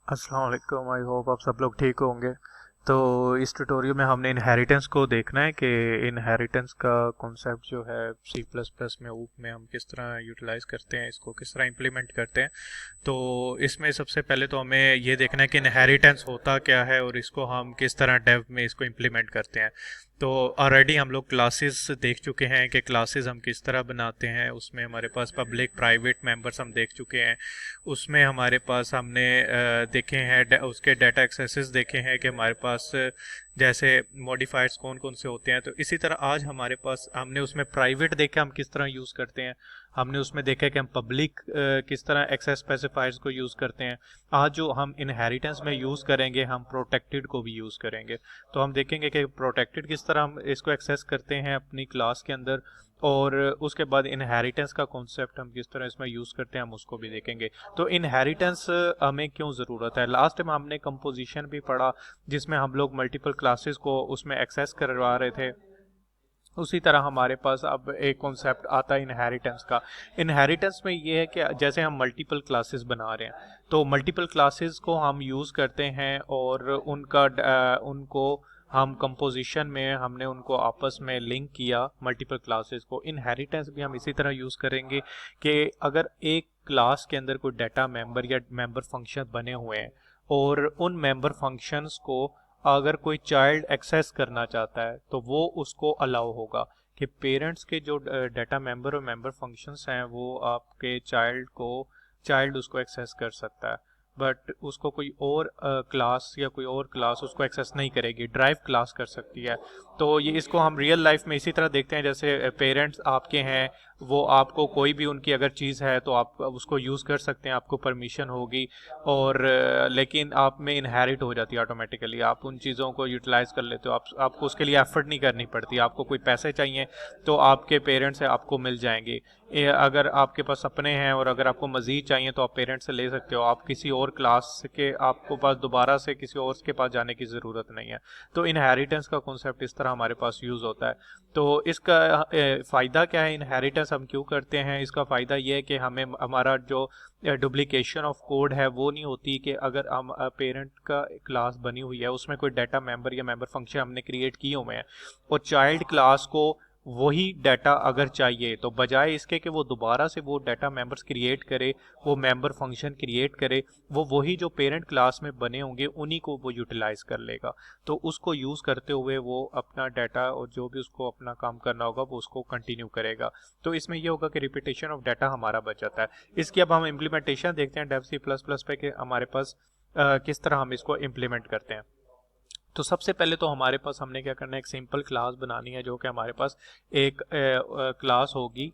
अस्सलाम वालेकुम। I hope आप सब लोग ठीक होंगे। तो इस ट्यूटोरियल में हमने इनहेरिटेंस को देखना है कि इनहेरिटेंस का कॉन्सेप्ट जो है सी प्लस प्लस में ऊप में हम किस तरह यूटिलाइज करते हैं, इसको किस तरह इम्प्लीमेंट करते हैं। तो इसमें सबसे पहले तो हमें ये देखना है कि इनहेरिटेंस होता क्या है और इसको हम किस तरह डेव में इसको इम्प्लीमेंट करते हैं। तो ऑलरेडी हम लोग क्लासेस देख चुके हैं कि क्लासेस हम किस तरह बनाते हैं। उसमें हमारे पास पब्लिक प्राइवेट मेंबर्स हम देख चुके हैं। उसमें हमारे पास हमने देखे हैं उसके डाटा एक्सेसेस देखे हैं कि हमारे पास जैसे मॉडिफायर्स कौन कौन से होते हैं। तो इसी तरह आज हमारे पास हमने उसमें प्राइवेट देखा हम किस तरह यूज़ करते हैं। हमने उसमें देखा कि हम पब्लिक किस तरह एक्सेस स्पेसिफायर्स को यूज़ करते हैं। आज जो हम इनहेरिटेंस में यूज़ करेंगे हम प्रोटेक्टेड को भी यूज़ करेंगे। तो हम देखेंगे कि प्रोटेक्टेड किस तरह हम इसको एक्सेस करते हैं अपनी क्लास के अंदर, और उसके बाद इनहेरिटेंस का कॉन्सेप्ट हम किस तरह इसमें यूज़ करते हैं हम उसको भी देखेंगे। तो इनहेरिटेंस हमें क्यों ज़रूरत है। लास्ट टाइम हमने कंपोजिशन भी पढ़ा जिसमें हम लोग मल्टीपल क्लासेस को उसमें एक्सेस करवा रहे थे। उसी तरह हमारे पास अब एक कॉन्सेप्ट आता है इनहेरिटेंस का। इनहेरिटेंस में ये है कि जैसे हम मल्टीपल क्लासेस बना रहे हैं तो मल्टीपल क्लासेस को हम यूज़ करते हैं और उनको हम कंपोजिशन में हमने उनको आपस में लिंक किया मल्टीपल क्लासेस को। इनहेरिटेंस भी हम इसी तरह यूज़ करेंगे कि अगर एक क्लास के अंदर कोई डाटा मेंबर या मेंबर फंक्शन बने हुए हैं और उन मेंबर फंक्शंस को अगर कोई चाइल्ड एक्सेस करना चाहता है तो वो उसको अलाउ होगा कि पेरेंट्स के जो डाटा मेंबर और मेंबर फंक्शंस हैं वो आपके चाइल्ड उसको एक्सेस कर सकता है। बट उसको कोई और क्लास या कोई और क्लास उसको एक्सेस नहीं करेगी, ड्राइव क्लास कर सकती है। तो ये इसको हम रियल लाइफ में इसी तरह देखते हैं, जैसे पेरेंट्स आपके हैं, वो आपको कोई भी उनकी अगर चीज़ है तो आप उसको यूज़ कर सकते हैं, आपको परमिशन होगी। और लेकिन आप में इनहेरिट हो जाती है ऑटोमेटिकली, आप उन चीज़ों को यूटिलाइज कर लेते हो। आपको उसके लिए एफर्ट नहीं करनी पड़ती। आपको कोई पैसे चाहिए तो आपके पेरेंट्स से आपको मिल जाएंगे। अगर आपके पास सपने हैं और अगर आपको मज़ीद चाहिए तो आप पेरेंट्स से ले सकते हो। आप किसी और क्लास के आपको पास दोबारा से किसी और के पास जाने की ज़रूरत नहीं है। तो इनहेरिटेंस का कॉन्सेप्ट इस तरह हमारे पास यूज़ होता है। तो इसका फ़ायदा क्या है, इनहेरिटेंस हम क्यों करते हैं। इसका फ़ायदा ये है कि हमें हमारा जो डुप्लीकेशन ऑफ कोड है वो नहीं होती कि अगर हम पेरेंट का क्लास बनी हुई है उसमें कोई डाटा मेंबर या मेंबर फंक्शन हमने क्रिएट किए हुए हैं और चाइल्ड क्लास को वही डाटा अगर चाहिए तो बजाय इसके कि वो दोबारा से वो डाटा मेंबर्स क्रिएट करे, वो मेंबर फंक्शन क्रिएट करे, वो वही जो पेरेंट क्लास में बने होंगे उन्हीं को वो यूटिलाइज कर लेगा। तो उसको यूज़ करते हुए वो अपना डाटा और जो भी उसको अपना काम करना होगा वो उसको कंटिन्यू करेगा। तो इसमें ये होगा कि रिपीटेशन ऑफ डाटा हमारा बच जाता है। इसकी अब हम इम्प्लीमेंटेशन देखते हैं डेव सी प्लस प्लस पे कि हमारे पास किस तरह हम इसको इम्प्लीमेंट करते हैं। तो सबसे पहले तो हमारे पास हमने क्या करना है, एक सिंपल क्लास बनानी है जो कि हमारे पास एक क्लास होगी,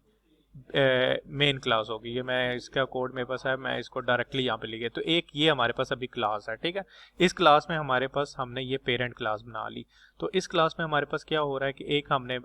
मेन क्लास होगी। ये मैं इसका कोड मेरे पास है, मैं इसको डायरेक्टली यहाँ पे लिखे। तो एक ये हमारे पास अभी क्लास है, ठीक है। इस क्लास में हमारे पास हमने ये पेरेंट क्लास बना ली। तो इस क्लास में हमारे पास क्या हो रहा है कि एक हमने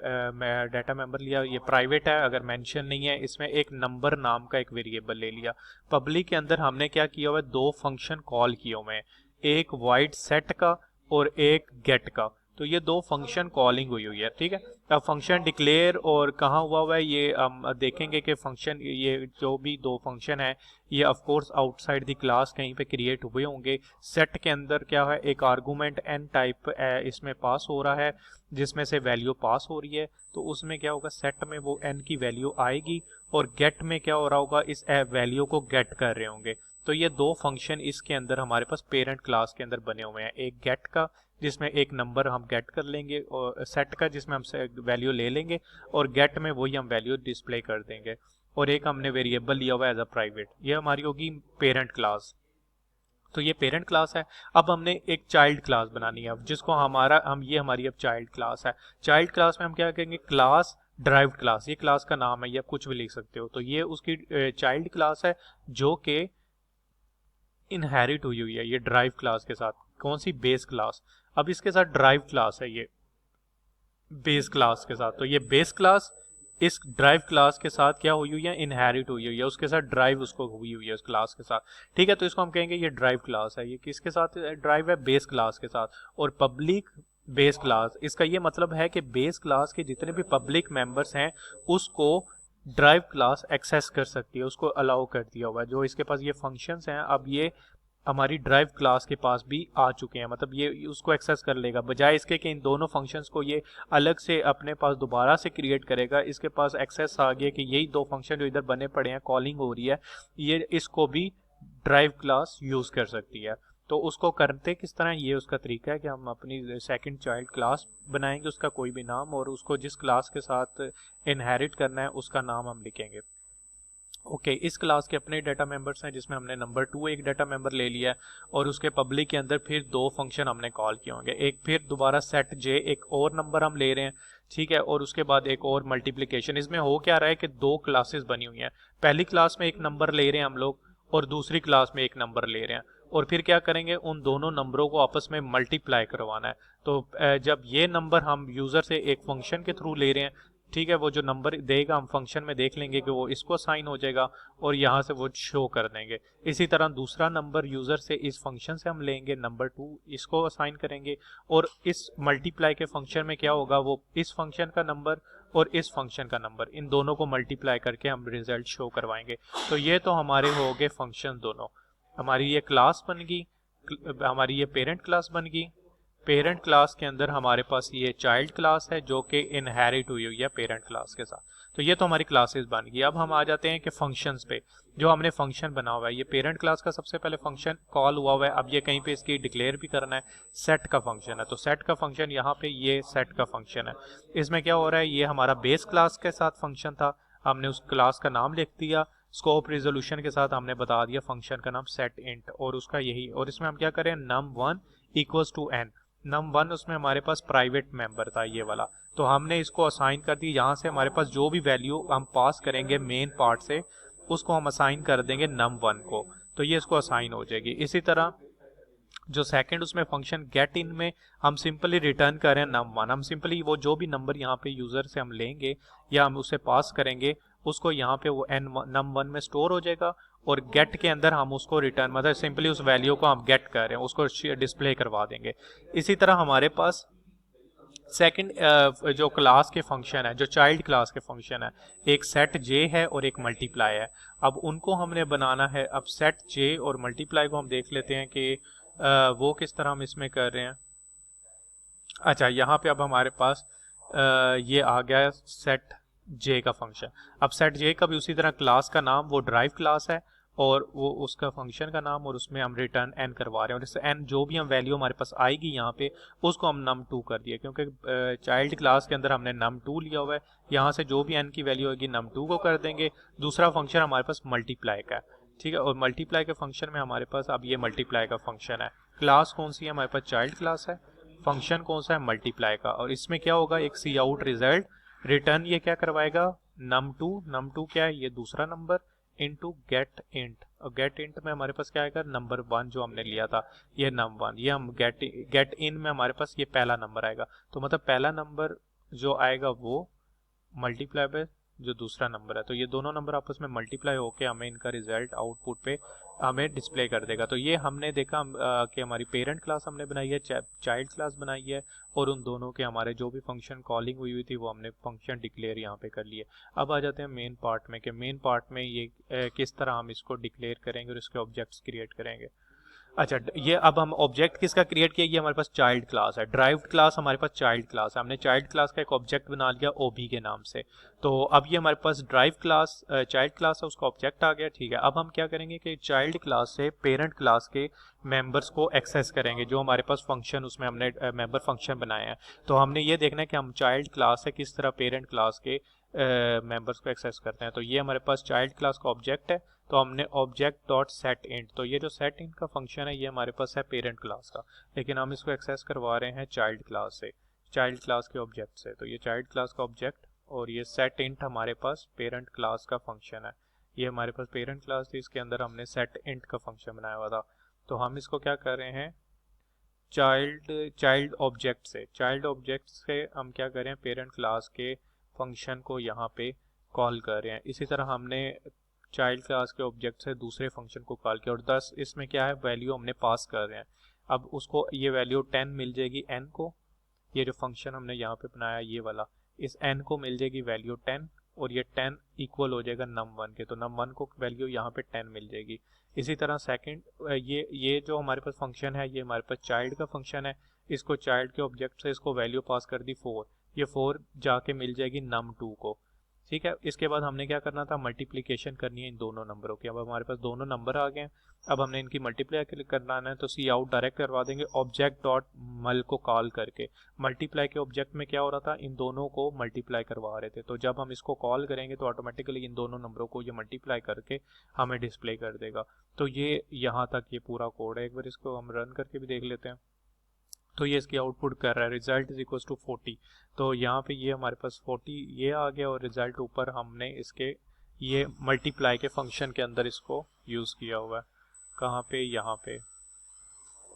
डाटा मेंबर लिया, ये प्राइवेट है, अगर मेंशन नहीं है। इसमें एक नंबर नाम का एक वेरिएबल ले लिया। पब्लिक के अंदर हमने क्या किया हुआ है, दो फंक्शन कॉल किए हुए हैं, एक वाइड सेट का और एक गेट का। तो ये दो फंक्शन कॉलिंग हुई हुई है, ठीक है। अब फंक्शन डिक्लेयर और कहाँ हुआ हुआ है ये हम देखेंगे कि फंक्शन, ये जो भी दो फंक्शन है ये of course outside the class कहीं पे क्रिएट हुए होंगे। सेट के अंदर क्या है, एक आर्गुमेंट एन टाइप इसमें पास हो रहा है जिसमें से वैल्यू पास हो रही है। तो उसमें क्या होगा, सेट में वो एन की वैल्यू आएगी और गेट में क्या हो रहा होगा, इस वैल्यू को गेट कर रहे होंगे। तो ये दो फंक्शन इसके अंदर हमारे पास पेरेंट क्लास के अंदर बने हुए हैं, एक गेट का जिसमें एक नंबर हम गेट कर लेंगे और सेट का जिसमें हम वैल्यू ले लेंगे और गेट में वही हम वैल्यू डिस्प्ले कर देंगे। और एक हमने वेरिएबल लिया हुआ एज अ प्राइवेट, ये हमारी होगी पेरेंट क्लास। तो ये पेरेंट क्लास है। अब हमने एक चाइल्ड क्लास बनानी है, अब जिसको ये हमारी अब चाइल्ड क्लास है। चाइल्ड क्लास में हम क्या कहेंगे, क्लास ड्राइव्ड क्लास, ये क्लास का नाम है, ये आप कुछ भी लिख सकते हो। तो ये उसकी चाइल्ड क्लास है जो कि इनहेरिट हुई हुई है ये ड्राइव क्लास के साथ। कौन सी, बेस क्लास। अब इसके साथ ड्राइव क्लास है ये बेस क्लास के साथ। तो ये बेस क्लास इस ड्राइव क्लास के साथ क्या हुई हुई है, इनहेरिट हुई हुई है, उसके साथ ड्राइव उसको हुई हुई है उस क्लास के साथ, ठीक है। तो इसको हम कहेंगे ये ड्राइव क्लास है। ये किसके साथ ड्राइव है, बेस क्लास के साथ। और पब्लिक बेस क्लास, इसका ये मतलब है कि बेस क्लास के जितने भी पब्लिक मेंबर्स हैं उसको ड्राइव क्लास एक्सेस कर सकती है, उसको अलाउ कर दिया हुआ है। जो इसके पास ये फंक्शंस हैं अब ये हमारी ड्राइव क्लास के पास भी आ चुके हैं, मतलब ये उसको एक्सेस कर लेगा, बजाय इसके कि इन दोनों फंक्शंस को ये अलग से अपने पास दोबारा से क्रिएट करेगा। इसके पास एक्सेस आ गया कि यही दो फंक्शन जो इधर बने पड़े हैं, कॉलिंग हो रही है, ये इसको भी ड्राइव क्लास यूज़ कर सकती है। तो उसको करते किस तरह, ये उसका तरीका है कि हम अपनी सेकंड चाइल्ड क्लास बनाएंगे, उसका कोई भी नाम, और उसको जिस क्लास के साथ इनहेरिट करना है उसका नाम हम लिखेंगे। ओके इस क्लास के अपने डाटा मेंबर्स हैं, जिसमें हमने नंबर 2 एक डाटा मेंबर ले लिया है, और उसके पब्लिक के अंदर फिर दो फंक्शन हमने कॉल किए होंगे। एक फिर दोबारा सेट जे, एक और नंबर हम ले रहे हैं, ठीक है, और उसके बाद एक और मल्टीप्लिकेशन। इसमें हो क्या रहा है कि दो क्लासेस बनी हुई हैं, पहली क्लास में एक नंबर ले रहे हैं हम लोग, और दूसरी क्लास में एक नंबर ले रहे हैं, और फिर क्या करेंगे, उन दोनों नंबरों को आपस में मल्टीप्लाई करवाना है। तो जब ये नंबर हम यूज़र से एक फंक्शन के थ्रू ले रहे हैं, ठीक है, वो जो नंबर देगा हम फंक्शन में देख लेंगे कि वो इसको असाइन हो जाएगा, और यहाँ से वो शो कर देंगे। इसी तरह दूसरा नंबर यूज़र से इस फंक्शन से हम लेंगे, नंबर 2 इसको असाइन करेंगे, और इस मल्टीप्लाई के फंक्शन में क्या होगा, वो इस फंक्शन का नंबर और इस फंक्शन का नंबर, इन दोनों को मल्टीप्लाई करके हम रिजल्ट शो करवाएंगे। तो ये तो हमारे हो गए फंक्शन दोनों। हमारी ये क्लास बन गई, हमारी ये पेरेंट क्लास बन गई। पेरेंट क्लास के अंदर हमारे पास ये चाइल्ड क्लास है जो कि इनहेरिट हुई हुई है पेरेंट क्लास के साथ। तो ये तो हमारी क्लासेस बन गई। अब हम आ जाते हैं कि फंक्शंस पे, जो हमने फंक्शन बना हुआ है, ये पेरेंट क्लास का सबसे पहले फंक्शन कॉल हुआ हुआ है। अब ये कहीं पे इसकी डिक्लेयर भी करना है, सेट का फंक्शन है, तो सेट का फंक्शन यहाँ पे ये सेट का फंक्शन है। इसमें क्या हो रहा है, ये हमारा बेस क्लास के साथ फंक्शन था, हमने उस क्लास का नाम लिख दिया, स्कोप रिजोल्यूशन के साथ हमने बता दिया फंक्शन का नाम सेट इंट, और उसका यही, और इसमें हम क्या करें, num1 equals to n। num1 उसमें हमारे पास प्राइवेट मेंबर था ये वाला, तो हमने इसको असाइन कर दी। यहाँ से हमारे पास जो भी वैल्यू हम पास करेंगे मेन पार्ट से, उसको हम असाइन कर देंगे num1 को, तो ये इसको असाइन हो जाएगी। इसी तरह जो सेकंड उसमें फंक्शन गेट इन में हम सिंपली रिटर्न कर रहे हैं num1। हम सिंपली वो जो भी नंबर यहाँ पे यूजर से हम लेंगे या हम उसे पास करेंगे, उसको यहाँ पे वो num1 में स्टोर हो जाएगा, और गेट के अंदर हम उसको रिटर्न, मतलब सिंपली उस वैल्यू को हम गेट कर रहे हैं उसको डिस्प्ले करवा देंगे। इसी तरह हमारे पास सेकंड जो क्लास के फंक्शन है, जो चाइल्ड क्लास के फंक्शन है, एक सेट जे है और एक मल्टीप्लाई है। अब उनको हमने बनाना है। अब सेट जे और मल्टीप्लाई को हम देख लेते हैं कि वो किस तरह हम इसमें कर रहे हैं। अच्छा, यहाँ पे अब हमारे पास ये आ गया सेट जे का फंक्शन। अब सेट जे का भी उसी तरह क्लास का नाम वो ड्राइव क्लास है, और वो उसका फंक्शन का नाम, और उसमें हम रिटर्न एन करवा रहे हैं, और इससे एन जो भी हम वैल्यू हमारे पास आएगी यहाँ पे उसको हम num2 कर दिए, क्योंकि चाइल्ड क्लास के अंदर हमने num2 लिया हुआ है। यहाँ से जो भी एन की वैल्यू होगी num2 को कर देंगे। दूसरा फंक्शन हमारे पास मल्टीप्लाई का है, ठीक है, और मल्टीप्लाई के फंक्शन में हमारे पास अब ये मल्टीप्लाई का फंक्शन है। क्लास कौन सी है हमारे पास, चाइल्ड क्लास है, फंक्शन कौन सा है, मल्टीप्लाई का, और इसमें क्या होगा, एक सी आउट रिजल्ट रिटर्न ये क्या करवाएगा, num2। num2 क्या है, ये दूसरा नंबर, इनटू गेट इंट, और गेट इंट में हमारे पास क्या आएगा, नंबर 1 जो हमने लिया था ये num1, ये हम गेट इन में हमारे पास ये पहला नंबर आएगा। तो मतलब पहला नंबर जो आएगा वो मल्टीप्लाई पे जो दूसरा नंबर है, तो ये दोनों नंबर आपस में मल्टीप्लाई होके हमें इनका रिजल्ट आउटपुट पे हमें डिस्प्ले कर देगा। तो ये हमने देखा कि हमारी पेरेंट क्लास हमने बनाई है, चाइल्ड क्लास बनाई है, और उन दोनों के हमारे जो भी फंक्शन कॉलिंग हुई थी वो हमने फंक्शन डिक्लेयर यहाँ पे कर लिए। अब आ जाते हैं मेन पार्ट में, कि मेन पार्ट में ये किस तरह हम इसको डिक्लेयर करेंगे और इसके ऑब्जेक्ट्स क्रिएट करेंगे। अच्छा, ये अब हम ऑब्जेक्ट किसका क्रिएट किया, ये हमारे पास चाइल्ड क्लास है, ड्राइव्ड क्लास हमारे पास चाइल्ड क्लास है, हमने चाइल्ड क्लास का एक ऑब्जेक्ट बना लिया ओबी के नाम से। तो अब ये हमारे पास ड्राइव क्लास चाइल्ड क्लास है, उसका ऑब्जेक्ट आ गया, ठीक है। अब हम क्या करेंगे कि चाइल्ड क्लास से पेरेंट क्लास के मेंबर्स को एक्सेस करेंगे, जो हमारे पास फंक्शन उसमें हमने मेंबर फंक्शन बनाए हैं। तो हमने ये देखना है कि हम चाइल्ड क्लास से किस तरह पेरेंट क्लास के मेंबर्स को एक्सेस करते हैं। तो ये हमारे पास चाइल्ड क्लास का ऑब्जेक्ट है, तो हमने ऑब्जेक्ट डॉट सेट इंट, तो ये जो सेट इंट का फंक्शन है ये हमारे पास है पेरेंट क्लास का, लेकिन हम इसको एक्सेस करवा रहे हैं चाइल्ड क्लास से, चाइल्ड क्लास के ऑब्जेक्ट से। तो ये चाइल्ड क्लास का ऑब्जेक्ट, और ये सेट इंट हमारे पास पेरेंट क्लास का फंक्शन है। ये हमारे पास पेरेंट क्लास थी, इसके अंदर हमने सेट इंट का फंक्शन बनाया हुआ था। तो हम इसको क्या कर रहे हैं, चाइल्ड ऑब्जेक्ट से हम क्या कर रहे हैं, पेरेंट क्लास के फंक्शन को यहाँ पे कॉल कर रहे हैं। इसी तरह हमने चाइल्ड क्लास के ऑब्जेक्ट से दूसरे फंक्शन को कॉल किया, और 10 इसमें क्या है, वैल्यू हमने पास कर रहे हैं। अब उसको ये वैल्यू 10 मिल जाएगी n को, ये जो फंक्शन हमने यहाँ पे बनाया ये वाला, इस n को मिल जाएगी वैल्यू 10, और ये 10 इक्वल हो जाएगा num1 के, तो num1 को वैल्यू यहाँ पे 10 मिल जाएगी। इसी तरह सेकंड, ये जो हमारे पास फंक्शन है ये हमारे पास चाइल्ड का फंक्शन है, इसको चाइल्ड के ऑब्जेक्ट से इसको वैल्यू पास कर दी 4, ये 4 जाके मिल जाएगी num2 को। ठीक है, इसके बाद हमने क्या करना था, मल्टीप्लिकेशन करनी है इन दोनों नंबरों की। अब हमारे पास दोनों नंबर आ गए हैं, अब हमने इनकी मल्टीप्लाई करना है, तो सी आउट डायरेक्ट करवा देंगे ऑब्जेक्ट डॉट मल को कॉल करके। मल्टीप्लाई के ऑब्जेक्ट में क्या हो रहा था, इन दोनों को मल्टीप्लाई करवा रहे थे, तो जब हम इसको कॉल करेंगे तो ऑटोमेटिकली इन दोनों नंबरों को ये मल्टीप्लाई करके हमें डिस्प्ले कर देगा। तो ये यहाँ तक ये पूरा कोड है। एक बार इसको हम रन करके भी देख लेते हैं। तो ये इसकी आउटपुट कर रहा है रिजल्ट इज इक्वल टू 40। तो यहाँ पे ये हमारे पास 40 ये आ गया, और रिजल्ट ऊपर हमने इसके ये मल्टीप्लाई के फंक्शन के अंदर इसको यूज़ किया हुआ है। कहाँ पे, यहाँ पे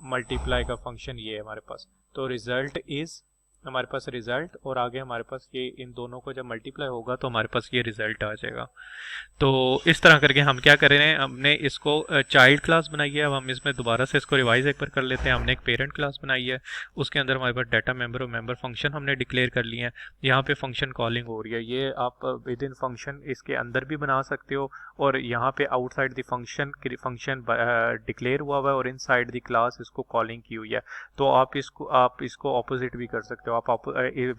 मल्टीप्लाई का फंक्शन ये है हमारे पास। तो रिजल्ट इज हमारे पास रिजल्ट, और आगे हमारे पास ये इन दोनों को जब मल्टीप्लाई होगा तो हमारे पास ये रिजल्ट आ जाएगा। तो इस तरह करके हम क्या कर रहे हैं, हमने इसको चाइल्ड क्लास बनाई है। अब हम इसमें दोबारा से इसको रिवाइज एक बार कर लेते हैं। हमने एक पेरेंट क्लास बनाई है, उसके अंदर हमारे पास डाटा मेंबर और मेंबर फंक्शन हमने डिक्लेयर कर लिए हैं। यहाँ पे फंक्शन कॉलिंग हो रही है, ये आप विद इन फंक्शन इसके अंदर भी बना सकते हो, और यहाँ पे आउटसाइड द फंक्शन डिक्लेयर हुआ हुआ है और इनसाइड द क्लास इसको कॉलिंग की हुई है। तो आप इसको ऑपोजिट भी कर सकते हो, आप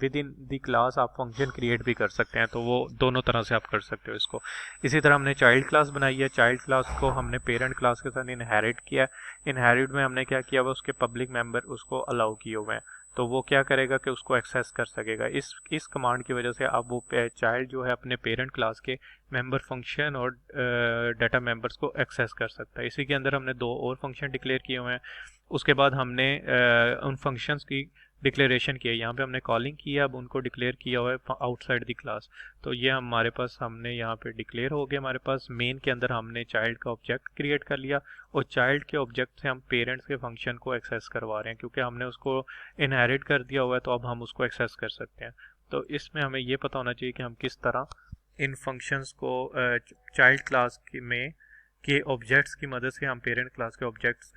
विद इन द क्लास आप फंक्शन क्रिएट भी कर सकते हैं, तो वो दोनों तरह से आप कर सकते हो इसको। इसी तरह हमने चाइल्ड क्लास बनाई है, चाइल्ड क्लास को हमने पेरेंट क्लास के साथ इनहेरिट किया। इनहेरिट में हमने क्या किया हुआ, उसके पब्लिक मेंबर उसको अलाउ किए हुए हैं, तो वो क्या करेगा कि उसको एक्सेस कर सकेगा। इस कमांड की वजह से अब वो चाइल्ड जो है अपने पेरेंट क्लास के मेंबर फंक्शन और डाटा मेंबर्स को एक्सेस कर सकता है। इसी के अंदर हमने 2 और फंक्शन डिक्लेयर किए हुए हैं। उसके बाद हमने उन फंक्शंस की डिक्लेरेशन किया, यहाँ पे हमने कॉलिंग किया, अब उनको डिक्लेयर किया हुआ है आउटसाइड द क्लास। तो ये हमारे पास हमने यहाँ पे डिक्लेयर हो गया। हमारे पास मेन के अंदर हमने चाइल्ड का ऑब्जेक्ट क्रिएट कर लिया, और चाइल्ड के ऑब्जेक्ट से हम पेरेंट्स के फंक्शन को एक्सेस करवा रहे हैं, क्योंकि हमने उसको इनहेरिट कर दिया हुआ है, तो अब हम उसको एक्सेस कर सकते हैं। तो इसमें हमें ये पता होना चाहिए कि हम किस तरह इन फंक्शंस को चाइल्ड क्लास में के ऑब्जेक्ट्स की मदद से हम पेरेंट क्लास के ऑब्जेक्ट्स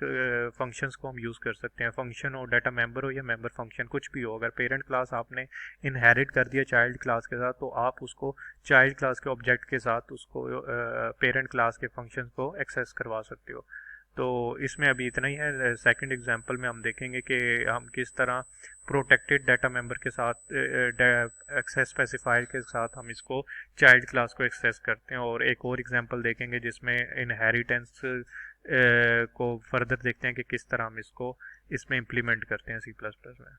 फंक्शंस को हम यूज़ कर सकते हैं। फंक्शन हो, डाटा मेंबर हो या मेंबर फंक्शन, कुछ भी हो, अगर पेरेंट क्लास आपने इनहेरिट कर दिया चाइल्ड क्लास के साथ, तो आप उसको चाइल्ड क्लास के ऑब्जेक्ट के साथ उसको पेरेंट क्लास के फंक्शंस को एक्सेस करवा सकते हो। तो इसमें अभी इतना ही है। सेकंड एग्जांपल में हम देखेंगे कि हम किस तरह प्रोटेक्टेड डाटा मेंबर के साथ एक्सेस स्पेसिफायर के साथ हम इसको चाइल्ड क्लास को एक्सेस करते हैं, और एक और एग्जांपल देखेंगे जिसमें इनहेरिटेंस को फर्दर देखते हैं कि किस तरह हम इसको इसमें इम्प्लीमेंट करते हैं C++ में।